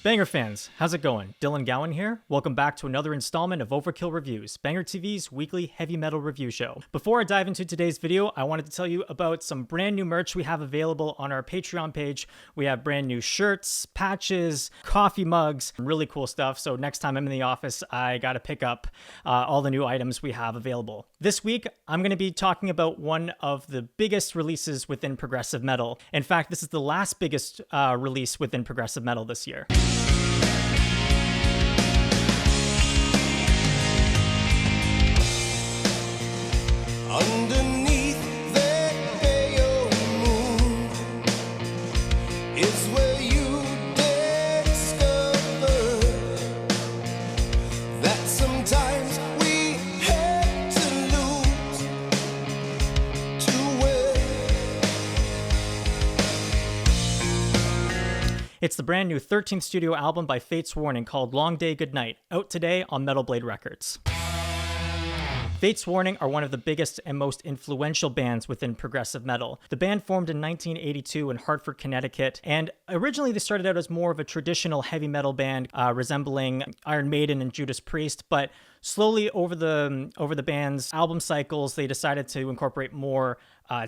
Banger fans, how's it going? Dylan Gowan here. Welcome back to another installment of Overkill Reviews, BangerTV's weekly heavy metal review show. Before I dive into today's video, I wanted to tell you about some brand new merch we have available on our Patreon page. We have brand new shirts, patches, coffee mugs, really cool stuff. So next time I'm in the office, I gotta pick up all the new items we have available. This week, I'm gonna be talking about one of the biggest releases within progressive metal. In fact, this is the last biggest release within progressive metal this year. Underneath that pale moon is where you discover that sometimes we have to lose to win. It's the brand new 13th studio album by Fates Warning called Long Day Good Night, out today on Metal Blade Records. Fates Warning are one of the biggest and most influential bands within progressive metal. The band formed in 1982 in Hartford, Connecticut, and originally they started out as more of a traditional heavy metal band resembling Iron Maiden and Judas Priest, but slowly over the band's album cycles, they decided to incorporate more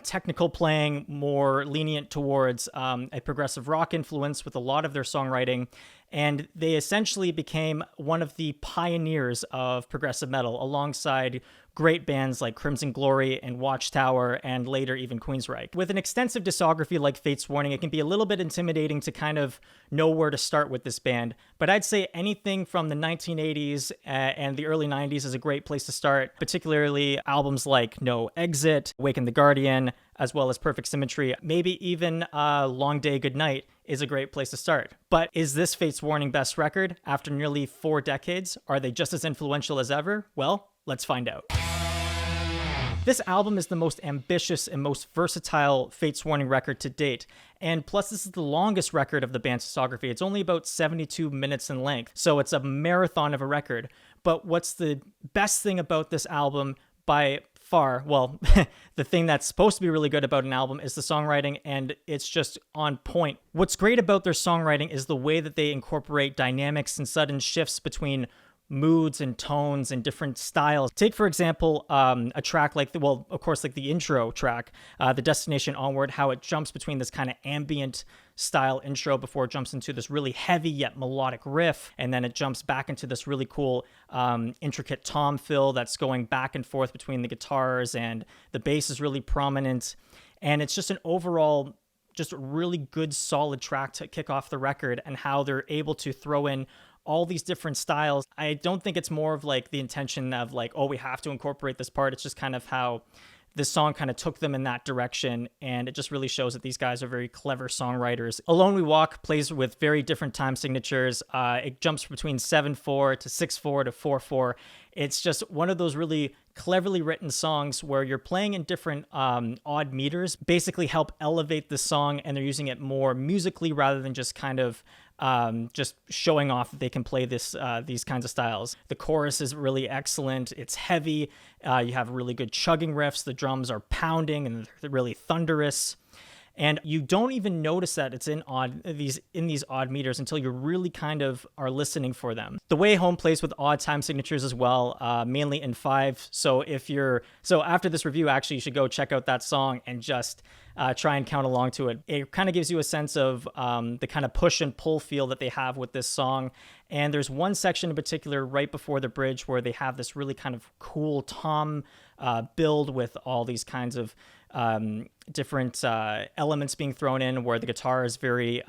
technical playing, more lenient towards a progressive rock influence with a lot of their songwriting. And they essentially became one of the pioneers of progressive metal alongside great bands like Crimson Glory and Watchtower and later even Queensryche. With an extensive discography like Fates Warning, it can be a little bit intimidating to kind of know where to start with this band. But I'd say anything from the 1980s and the early 90s is a great place to start, particularly albums like No Exit, Awaken the Guardian, as well as Perfect Symmetry. Maybe even Long Day Good Night is a great place to start. But is this Fates Warning best record? After nearly 4 decades, are they just as influential as ever? Well, let's find out. This album is the most ambitious and most versatile Fates Warning record to date, and plus this is the longest record of the band's discography. It's only about 72 minutes in length, so it's a marathon of a record. But what's the best thing about this album by far, well, the thing that's supposed to be really good about an album is the songwriting, and it's just on point. What's great about their songwriting is the way that they incorporate dynamics and sudden shifts between moods and tones and different styles. Take, for example, a track like, of course, like the intro track, The Destination Onward, how it jumps between this kind of ambient style intro before it jumps into this really heavy yet melodic riff, and then it jumps back into this really cool intricate tom fill that's going back and forth between the guitars, and the bass is really prominent, and it's just an overall just a really good solid track to kick off the record, and how they're able to throw in all these different styles. I don't think it's more of like the intention of like, oh, we have to incorporate this part. It's just kind of how this song kind of took them in that direction, and it just really shows that these guys are very clever songwriters. Alone We Walk plays with very different time signatures. It jumps between 7/4 to 6/4 to 4/4. It's just one of those really cleverly written songs where you're playing in different odd meters, basically help elevate the song, and they're using it more musically rather than just kind of just showing off that they can play these kinds of styles. The chorus is really excellent. It's heavy. You have really good chugging riffs. The drums are pounding and they're really thunderous. And you don't even notice that it's in these odd meters until you really kind of are listening for them. The Way Home plays with odd time signatures as well, mainly in 5. So after this review, actually, you should go check out that song and just try and count along to it. It kind of gives you a sense of the kind of push and pull feel that they have with this song. And there's one section in particular right before the bridge where they have this really kind of cool tom build with all these kinds of different elements being thrown in, where the guitar is very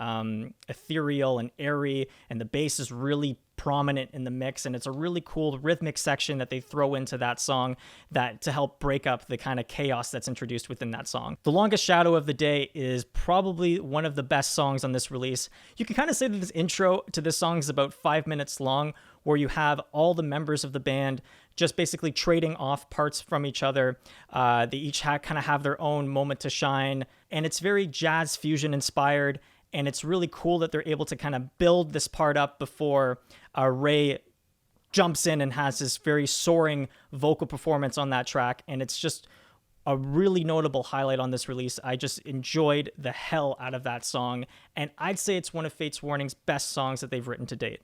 ethereal and airy, and the bass is really prominent in the mix, and it's a really cool rhythmic section that they throw into that song that to help break up the kind of chaos that's introduced within that song. The Longest Shadow of the Day is probably one of the best songs on this release. You can kind of say that this intro to this song is about 5 minutes long, where you have all the members of the band just basically trading off parts from each other. They each kind of have their own moment to shine, and it's very jazz fusion inspired, and it's really cool that they're able to kind of build this part up before Ray jumps in and has this very soaring vocal performance on that track, and it's just a really notable highlight on this release. I just enjoyed the hell out of that song, and I'd say it's one of Fates Warning's best songs that they've written to date.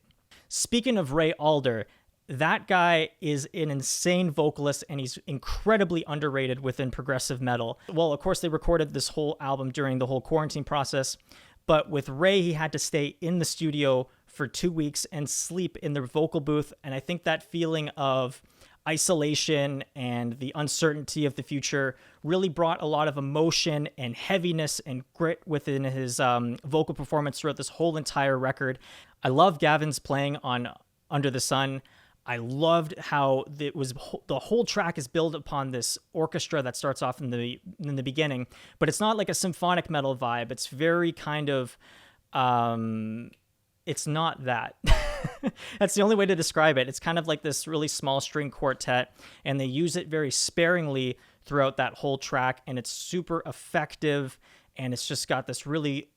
Speaking of Ray Alder, that guy is an insane vocalist, and he's incredibly underrated within progressive metal. Well, of course, they recorded this whole album during the whole quarantine process, but with Ray, he had to stay in the studio for 2 weeks and sleep in the vocal booth, and I think that feeling of isolation and the uncertainty of the future really brought a lot of emotion and heaviness and grit within his vocal performance throughout this whole entire record. I love Gavin's playing on Under the Sun. I loved how the whole track is built upon this orchestra that starts off in the beginning, but it's not like a symphonic metal vibe. It's very kind of, it's not that. That's the only way to describe it. It's kind of like this really small string quartet, and they use it very sparingly throughout that whole track, and it's super effective, and it's just got this really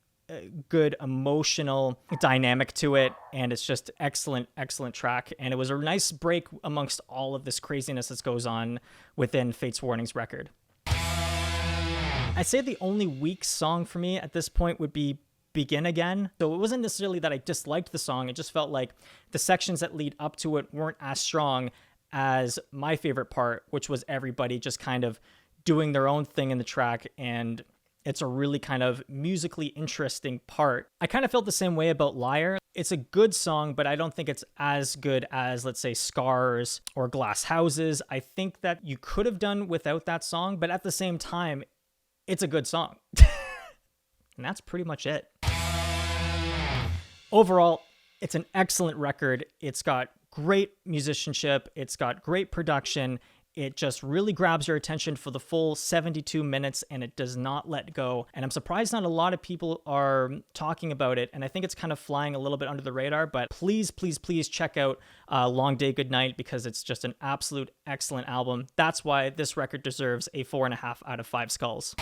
good emotional dynamic to it, and it's just excellent track. And it was a nice break amongst all of this craziness that goes on within Fates Warning's record. I'd say the only weak song for me at this point would be Begin Again. So it wasn't necessarily that I disliked the song, it just felt like the sections that lead up to it weren't as strong as my favorite part, which was everybody just kind of doing their own thing in the track, and it's a really kind of musically interesting part. I kind of felt the same way about Liar. It's a good song, but I don't think it's as good as, let's say, Scars or Glass Houses. I think that you could have done without that song, but at the same time, it's a good song. And that's pretty much it. Overall, it's an excellent record. It's got great musicianship. It's got great production. It just really grabs your attention for the full 72 minutes, and it does not let go. And I'm surprised not a lot of people are talking about it, and I think it's kind of flying a little bit under the radar, but please check out Long Day Good Night, because it's just an absolute excellent album. That's why this record deserves a 4.5 out of 5 skulls.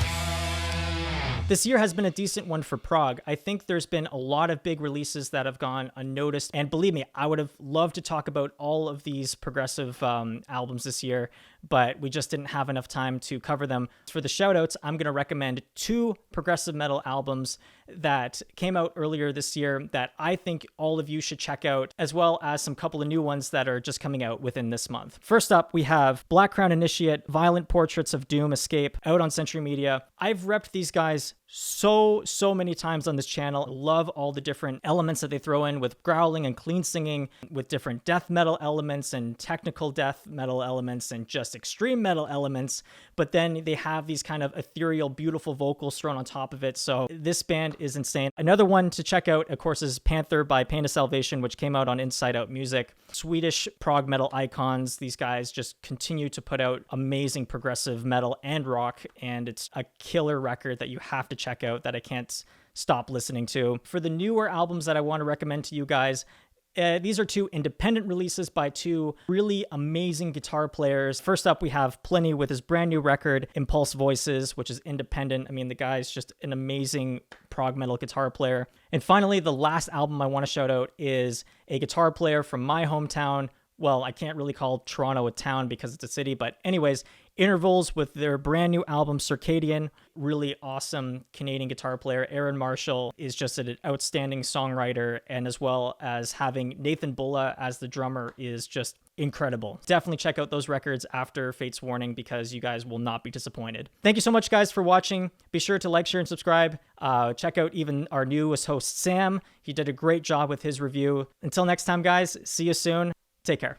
This year has been a decent one for prog. I think there's been a lot of big releases that have gone unnoticed. And believe me, I would have loved to talk about all of these progressive albums this year, but we just didn't have enough time to cover them. For the shoutouts, I'm going to recommend 2 progressive metal albums that came out earlier this year that I think all of you should check out, as well as some couple of new ones that are just coming out within this month. First up, we have Black Crown Initiate, Violent Portraits of Doom Escape, out on Century Media. I've repped these guys so many times on this channel. I love all the different elements that they throw in with growling and clean singing, with different death metal elements and technical death metal elements and just extreme metal elements, but then they have these kind of ethereal, beautiful vocals thrown on top of it. So this band is insane. Another one to check out, of course, is Panther by Pain of Salvation, which came out on Inside Out Music. Swedish prog metal icons. These guys just continue to put out amazing progressive metal and rock, and it's a killer record that you have to check out that I can't stop listening to. For the newer albums that I want to recommend to you guys, these are 2 independent releases by 2 really amazing guitar players. First up, we have Plini with his brand new record, Impulse Voices, which is independent. I mean, the guy's just an amazing prog metal guitar player. And finally, the last album I want to shout out is a guitar player from my hometown. Well, I can't really call Toronto a town because it's a city, but anyways, Intervals with their brand new album, Circadian. Really awesome Canadian guitar player. Aaron Marshall is just an outstanding songwriter, and as well as having Nathan Bulla as the drummer is just incredible. Definitely check out those records after Fates Warning, because you guys will not be disappointed. Thank you so much, guys, for watching. Be sure to like, share, and subscribe. Check out even our newest host, Sam. He did a great job with his review. Until next time, guys, see you soon. Take care.